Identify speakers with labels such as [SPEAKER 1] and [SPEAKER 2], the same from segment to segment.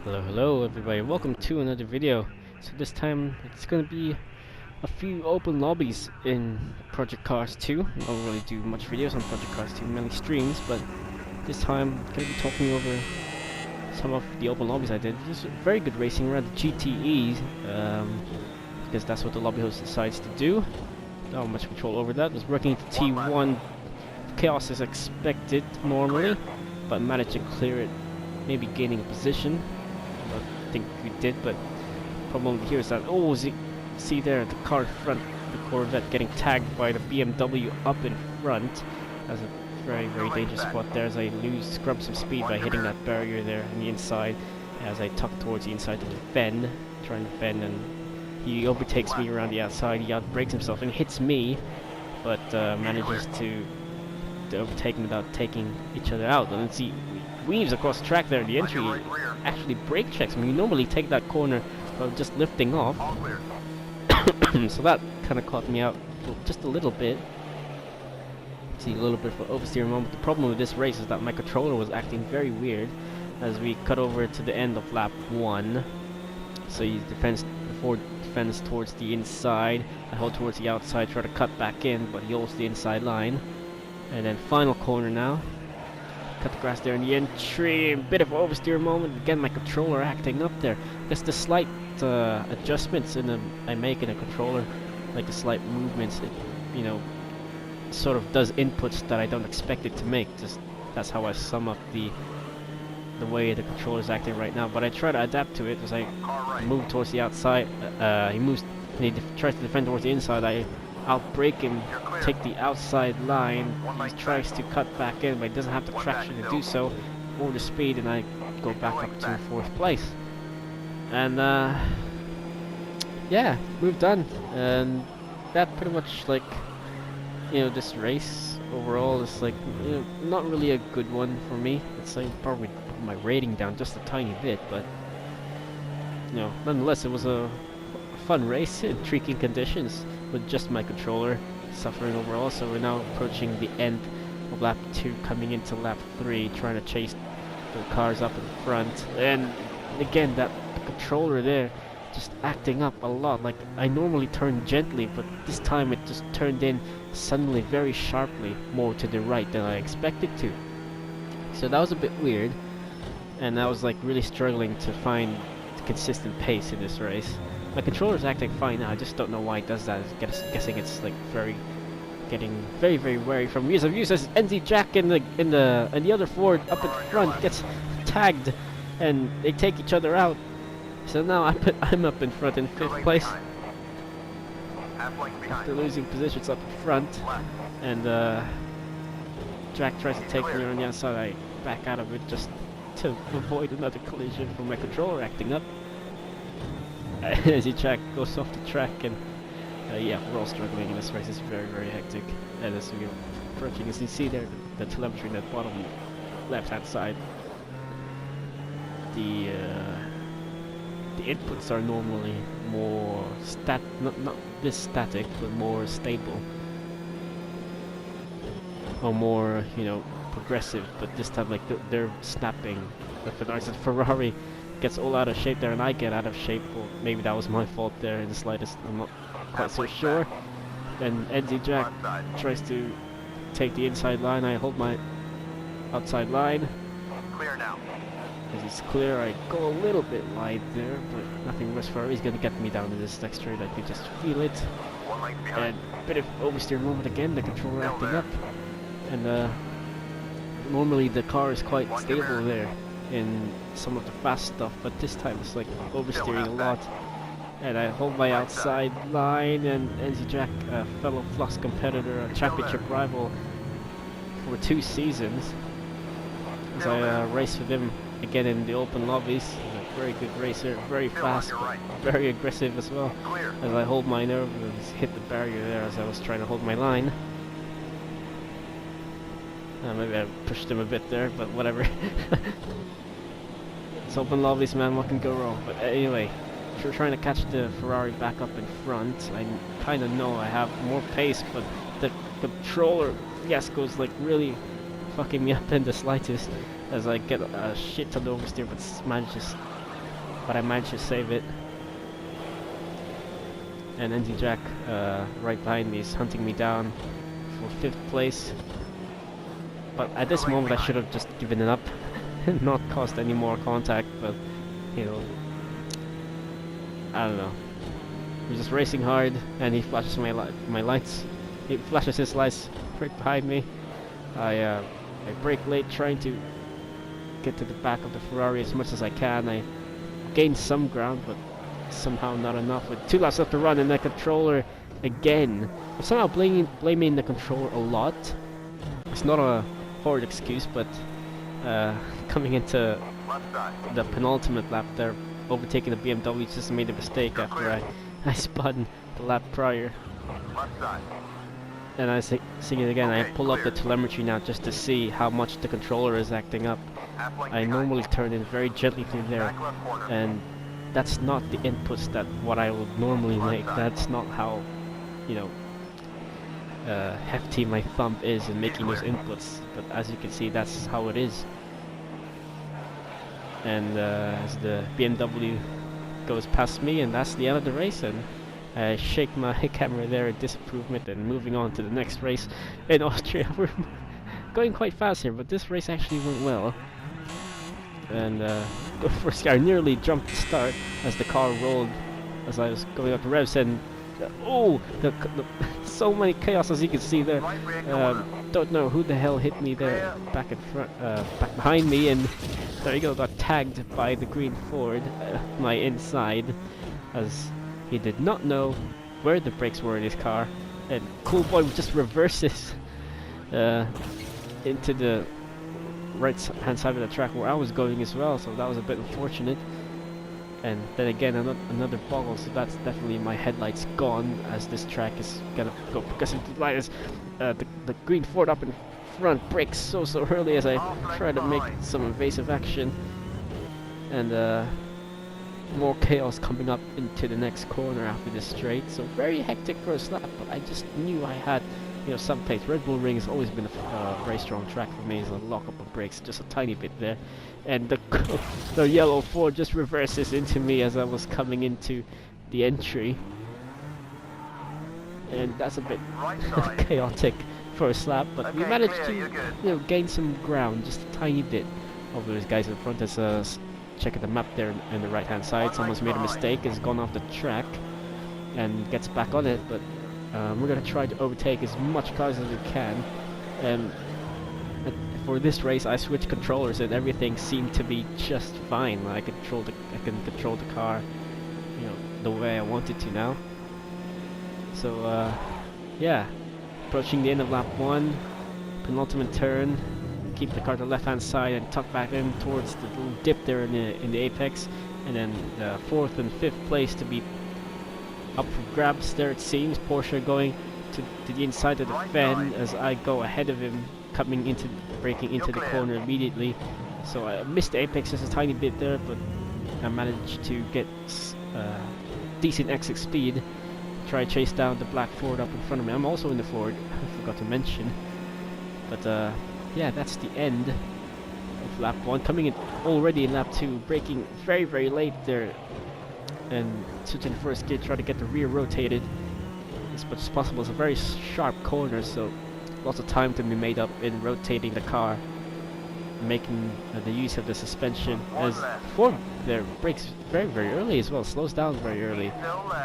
[SPEAKER 1] Hello everybody, welcome to another video. So this time it's gonna be a few open lobbies in Project Cars 2. I don't really do much videos on Project Cars 2, many streams, but this time I'm gonna be talking over some of the open lobbies I did. Just very good racing around the GTE, because that's what the lobby host decides to do. Not much control over that. Was working at the T1 chaos as expected normally, but managed to clear it, maybe gaining a position. I think we did, but problem here is that see there the car in front, the Corvette getting tagged by the BMW up in front. That's a very dangerous spot there as I scrub some speed by hitting that barrier there on the inside as I tuck towards the inside to defend, trying to defend, and he overtakes me around the outside. He outbrakes himself and hits me, but manages to overtake him without taking each other out. And let's see, weaves across the track there. The entry actually brake checks me. You normally take that corner while just lifting off. So that kind of caught me out just a little bit. See, a little bit for oversteer moment. The problem with this race is that my controller was acting very weird as we cut over to the end of lap 1. So he defends towards the inside. I hold towards the outside, try to cut back in, but he holds the inside line. And then final corner now. Cut the grass there in the entry, a bit of oversteer moment. Again, my controller acting up there. Just the slight adjustments I make in a controller, like the slight movements, it sort of does inputs that I don't expect it to make. Just that's how I sum up the way the controller is acting right now. But I try to adapt to it as I move towards the outside. He tries to defend towards the inside. I outbrake him, take the outside line. He tries to cut back in, but he doesn't have the traction to do so, or the speed, and I go back up to 4th place. And yeah, we've done. And that pretty much, like, this race overall is like, not really a good one for me. It's like probably put my rating down just a tiny bit, but nonetheless, it was a fun race in intriguing conditions with just my controller suffering overall. So we're now approaching the end of lap 2, coming into lap 3, trying to chase the cars up in front. And again, that controller there just acting up a lot. Like, I normally turn gently, but this time it just turned in suddenly very sharply more to the right than I expected to. So that was a bit weird, and I was like really struggling to find consistent pace in this race. My controller's acting fine now. I just don't know why it does that. I'm guessing it's like getting very wary from views. As NZ Jack and the other Ford up in front gets tagged, and they take each other out. So now I'm up in front in 5th place after losing positions up in front, and Jack tries to take me on the outside. I back out of it just to avoid another collision from my controller acting up. As Jack goes off the track, and yeah, we're all struggling in this race. It's very hectic. And as we're approaching, as you see there, the telemetry in that bottom left-hand side, the inputs are normally more not this static, but more stable, or more progressive. But this time, like, they're snapping. If Ferrari gets all out of shape there and I get out of shape, or maybe that was my fault there in the slightest, I'm not quite so sure. Then NZ Jack tries to take the inside line. I hold my outside line.
[SPEAKER 2] Clear now.
[SPEAKER 1] As it's clear, I go a little bit wide there, but nothing worse. Ferrari's gonna get me down to this next straight. I could just feel it. And a bit of oversteer moment again, the controller acting up. And normally the car is quite stable there in some of the fast stuff, but this time it's like oversteering a lot. And I hold my outside line, and NZ Jack, a fellow Flux competitor, a championship rival for 2 seasons, as I race with him again in the open lobbies. He's a very good racer, very fast, but very aggressive as well. As I hold my nerve and hit the barrier there as I was trying to hold my line. Maybe I pushed him a bit there, but whatever. It's open lobbies, man, what can go wrong? But anyway, if you're trying to catch the Ferrari back up in front, I kind of know I have more pace, but the controller fiasco's like really fucking me up in the slightest as I get a shit ton of oversteer, but manages but I managed to save it. And NZ Jack right behind me is hunting me down for 5th place. But at this moment I should have just given it up and not caused any more contact, but you know, I don't know. We're just racing hard and he flashes my lights. He flashes his lights right behind me. I brake late trying to get to the back of the Ferrari as much as I can. I gained some ground, but somehow not enough. With 2 laps left to run and the controller again. I'm somehow blaming the controller a lot. It's not a horrid excuse, but coming into the penultimate lap there, overtaking the BMW, just made a mistake after I spun the lap prior. And I see it again. I pull up the telemetry now just to see how much the controller is acting up. I normally turn in very gently through there, and that's not the inputs that what I would normally make. That's not how, you know, hefty my thumb is in making those inputs. But as you can see, that's how it is. And as the BMW goes past me, and that's the end of the race, and I shake my camera there in disapprovement and moving on to the next race in Austria. We're going quite fast here, but this race actually went well. And the first car nearly jumped the start as the car rolled as I was going up the revs, and oh, so many chaos as you can see there. Don't know who the hell hit me there back in front, back behind me, and there you go, got tagged by the green Ford, my inside, as he did not know where the brakes were in his car, and Cool Boy just reverses into the right hand side of the track where I was going as well, so that was a bit unfortunate. And then again another boggle, so that's definitely my headlights gone, as this track is gonna go progressively to light as the green Ford up in front brakes so early as I try to make some evasive action, and more chaos coming up into the next corner after this straight. So very hectic first lap, but I just knew I had, you know, some pace. Red Bull Ring has always been a very strong track for me. It's a lock up of brakes, just a tiny bit there, and the yellow Ford just reverses into me as I was coming into the entry, and that's a bit chaotic first lap. But we managed to, you know, gain some ground, just a tiny bit over those guys in front. As checking the map there on the right hand side, someone's made a mistake, has gone off the track and gets back on it, but we're going to try to overtake as much cars as we can. And for this race I switched controllers and everything seemed to be just fine. I can control the car, you know, the way I wanted to now. So yeah, approaching the end of lap 1, penultimate turn, keep the car to the left hand side and tuck back in towards the little dip there in the apex, and then 4th and 5th place to be up for grabs there, it seems. Porsche going to the inside of the fan as I go ahead of him, braking into the corner immediately. So I missed the apex just a tiny bit there, but I managed to get decent exit speed, try to chase down the black Ford up in front of me. I'm also in the Ford, I forgot to mention. But yeah, that's the end of lap 1. Coming in already in lap 2, braking very late there, and switching the first gear, try to get the rear rotated as much as possible. It's a very sharp corner, so lots of time to be made up in rotating the car, making the use of the suspension. As Ford there brakes very early as well, slows down very early,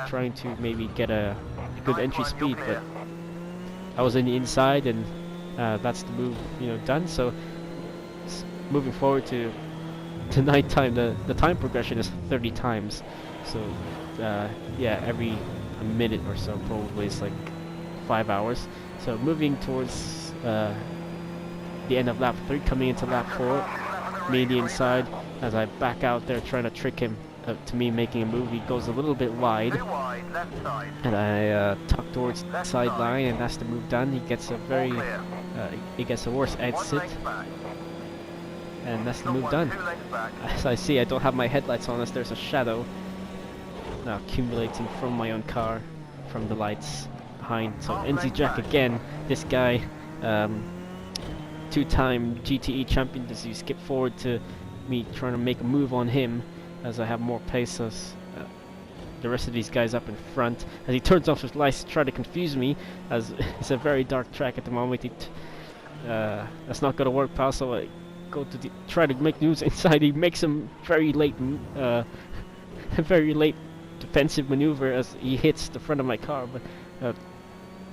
[SPEAKER 1] trying to maybe get a good entry speed, but I was in the inside, and that's the move, you know, done. So moving forward to night time, the time progression is 30 times. So yeah, every minute or so probably is like 5 hours. So moving towards the end of lap 3, coming into lap 4, me the inside as I back out there trying to trick him to me making a move. He goes a little bit wide, and I tuck towards the sideline, and that's the move done. He gets a worse exit, and that's the move done. As I see, I don't have my headlights on as there's a shadow now accumulating from my own car, from the lights behind. So NZ Jack again, this guy, 2-time GTE champion, as you skip forward to me trying to make a move on him, as I have more pace as the rest of these guys up in front. As he turns off his lights to try to confuse me, as it's a very dark track at the moment. That's not gonna work, pal. So I go to try to make moves inside. He makes some very late, very late defensive maneuver as he hits the front of my car. But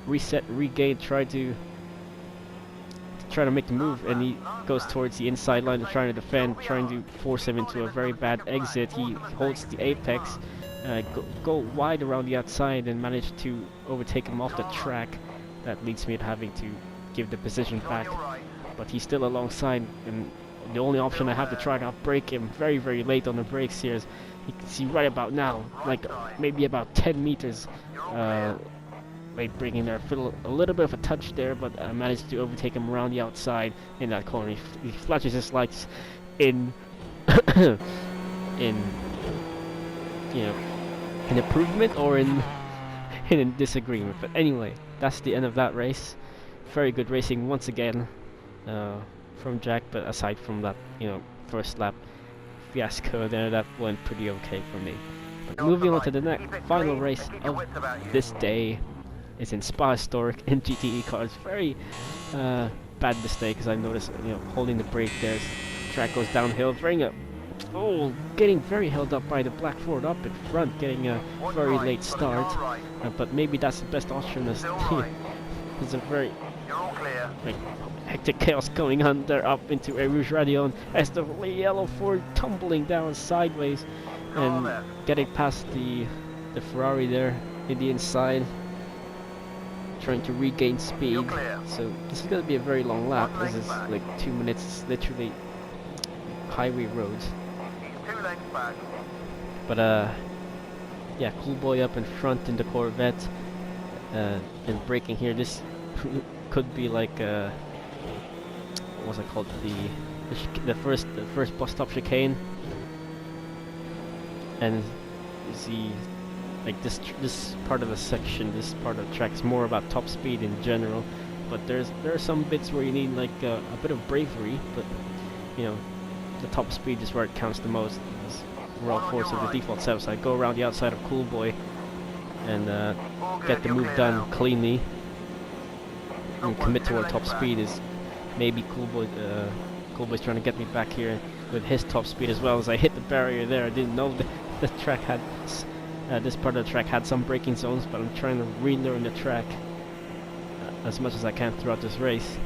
[SPEAKER 1] reset, regain, try to make the move, and he goes towards the inside line, trying to defend, trying to force him into a very bad exit. He holds the apex, go wide around the outside, and manage to overtake him off the track. That leads me to having to give the position back, but he's still alongside, and the only option I have to try to break him very, very late on the brakes here is, you can see right about now, like maybe about 10 meters late braking there. Feel a little bit of a touch there, but I managed to overtake him around the outside in that corner. He flashes his lights in in in improvement or in disagreement. But anyway, that's the end of that race. Very good racing once again from Jack, but aside from that, first lap fiasco there, that went pretty okay for me. But moving on to the next final race of this day is in Spa Historic in GTE cars. Very bad mistake, as I noticed, holding the brake there. Track goes downhill, getting very held up by the black Ford up in front, getting a very late start. But maybe that's the best option, as there's a very hectic chaos going on there up into a Rouge Radion as the yellow Ford tumbling down sideways and getting past the Ferrari there in the inside, trying to regain speed. So this is going to be a very long lap. This is like 2 minutes. It's literally highway roads. But yeah, Cool Boy up in front in the Corvette and braking here. This could be like what's it called, the first bus stop chicane. And you see, like this part of the section, this part of the track is more about top speed in general, but there are some bits where you need like a bit of bravery, but the top speed is where it counts the most. It's raw force of the default setup. So I go around the outside of Cool Boy and get the move done cleanly and commit toward top speed. Is maybe Cool Boy's trying to get me back here with his top speed as well. As I hit the barrier there, I didn't know the track had this part of the track had some braking zones, but I'm trying to relearn the track as much as I can throughout this race.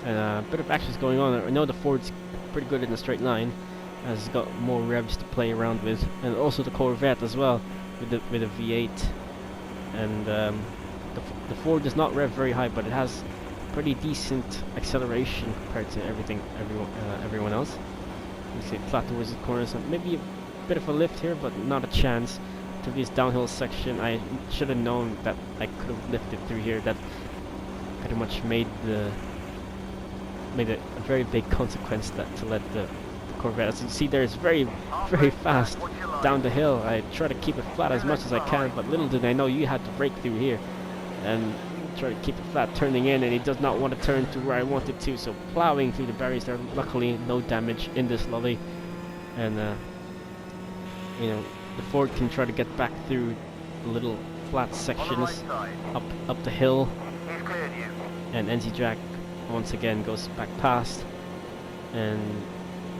[SPEAKER 1] And a bit of action is going on. I know the Ford's pretty good in the straight line, as it's got more revs to play around with, and also the Corvette as well with a V8. And the Ford does not rev very high, but it has pretty decent acceleration compared to everyone else. You see flat towards the corners, and maybe a bit of a lift here, but not a chance. To this downhill section, I should have known that I could have lifted through here. That pretty much made a very big consequence to let the Corvette. As you see there, it's very, very fast down the hill. I try to keep it flat as much as I can, but little did I know you had to brake through here and try to keep it flat turning in, and it does not want to turn to where I wanted to, so plowing through the barriers there. Luckily no damage in this lobby, and the Ford can try to get back through the little flat sections up the hill, and NZ Jack once again goes back past and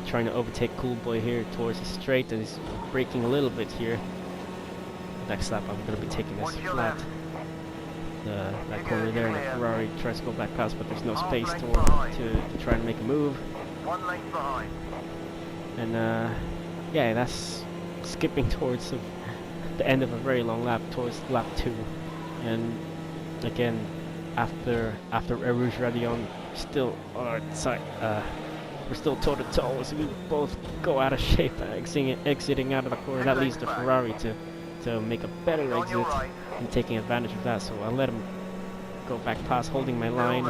[SPEAKER 1] trying to overtake Cool Boy here towards the straight, and he's braking a little bit here. Next lap I'm going to be taking this flat, that corner there, and the Ferrari tries to go back past, but there's no space to try and make a move. And yeah, that's skipping towards the end of a very long lap, towards lap 2. And again, after a Rouge Radion, still we're still toe to toe, so we both go out of shape, exiting out of the corner. That leads the Ferrari to make a better exit and taking advantage of that. So I let him go back past, holding my line,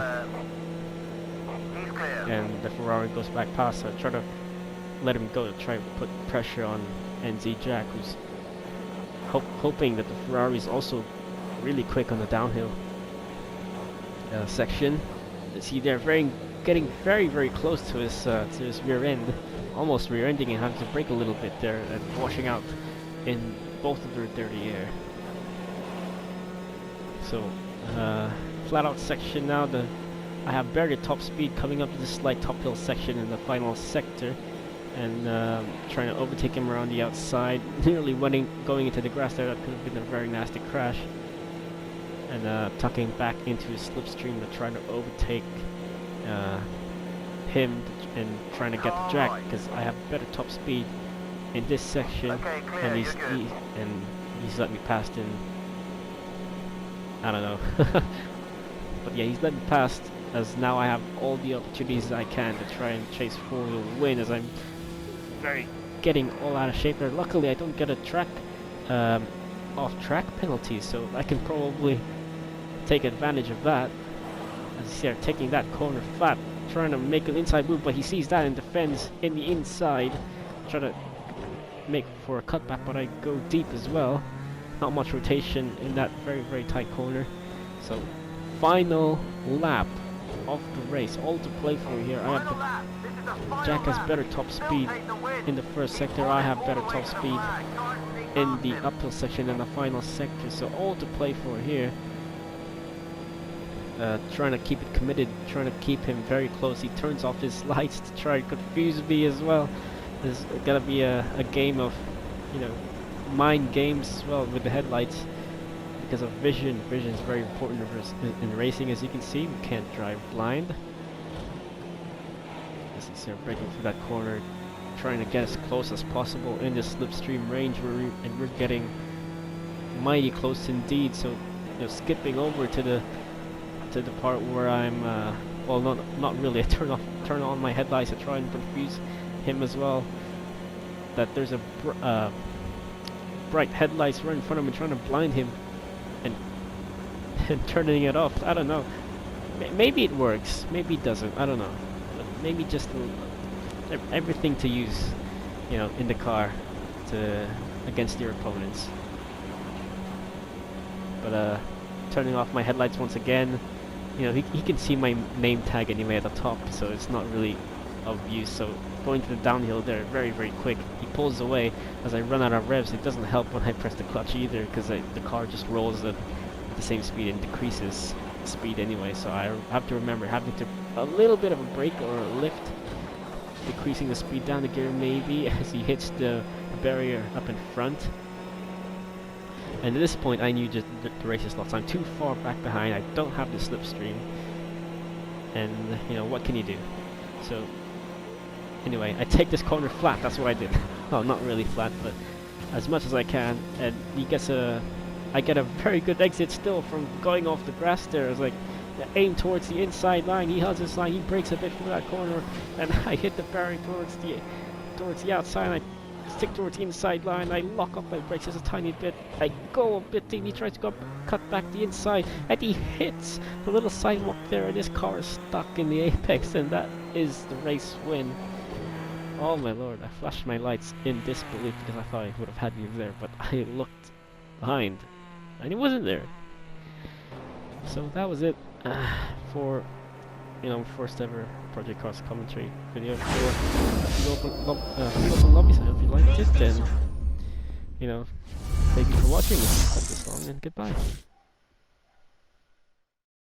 [SPEAKER 1] and the Ferrari goes back past. So I try to let him go to try to put pressure on NZ Jack, who's hoping that the Ferrari is also really quick on the downhill section. See, they're getting very, very close to his rear end, almost rear-ending and having to brake a little bit there and washing out in both of their dirty air. So, flat out section now. I have barely top speed coming up to this slight top hill section in the final sector, and trying to overtake him around the outside. Nearly going into the grass there. That could have been a very nasty crash. And tucking back into his slipstream to try to overtake him and trying to get the jack, because I have better top speed in this section, and he's let me past in, I don't know. But yeah, he's let me past, as now I have all the opportunities I can to try and chase for the win, as I'm getting all out of shape there. Luckily I don't get a track off track penalty, so I can probably take advantage of that. As you see, I'm taking that corner flat, trying to make an inside move, but he sees that and defends in the inside. Try to make for a cutback, but I go deep as well. Not much rotation in that very tight corner. So final lap of the race, all to play for here. Jack has better top speed in the first sector. I have better top speed in the uphill section in the final sector. So all to play for here. Trying to keep it committed, trying to keep him very close. He turns off his lights to try to confuse me as well. There's gotta be a game of, mind games as well with the headlights, because of vision. Vision is very important in racing, as you can see. We can't drive blind. As you see, breaking through that corner, trying to get as close as possible in the slipstream range, and we're getting mighty close indeed. So, skipping over to the part where I'm, well, not really. I turn on my headlights to try and confuse him as well. That there's a bright headlights right in front of him, trying to blind him, and turning it off. I don't know. Maybe it works. Maybe it doesn't. I don't know. But maybe just everything to use, in the car against your opponents. But turning off my headlights once again. He can see my name tag anyway at the top, so it's not really of use. So going to the downhill there, very quick. He pulls away as I run out of revs. It doesn't help when I press the clutch either, because the car just rolls at the same speed and decreases speed anyway. So I have to remember having to a little bit of a brake or a lift, decreasing the speed down the gear maybe as he hits the barrier up in front. And at this point, I knew just the race is lost. I'm too far back behind. I don't have the slipstream, and what can you do? So anyway, I take this corner flat. That's what I did. Well, not really flat, but as much as I can. And I get a very good exit still from going off the grass there. It's like aim towards the inside line. He has his line. He breaks a bit from that corner, and I hit the barrier towards the outside. And I stick towards the inside line. I lock up my brakes just a tiny bit. I go a bit deep. He tries to cut back the inside, and he hits the little sidewalk there, and his car is stuck in the apex, and that is the race win. Oh my lord, I flashed my lights in disbelief because I thought he would have had me there, but I looked behind and he wasn't there. So that was it for first ever Project Cars commentary video for open lobbies. I hope you liked it, and thank you for watching. This long, and goodbye.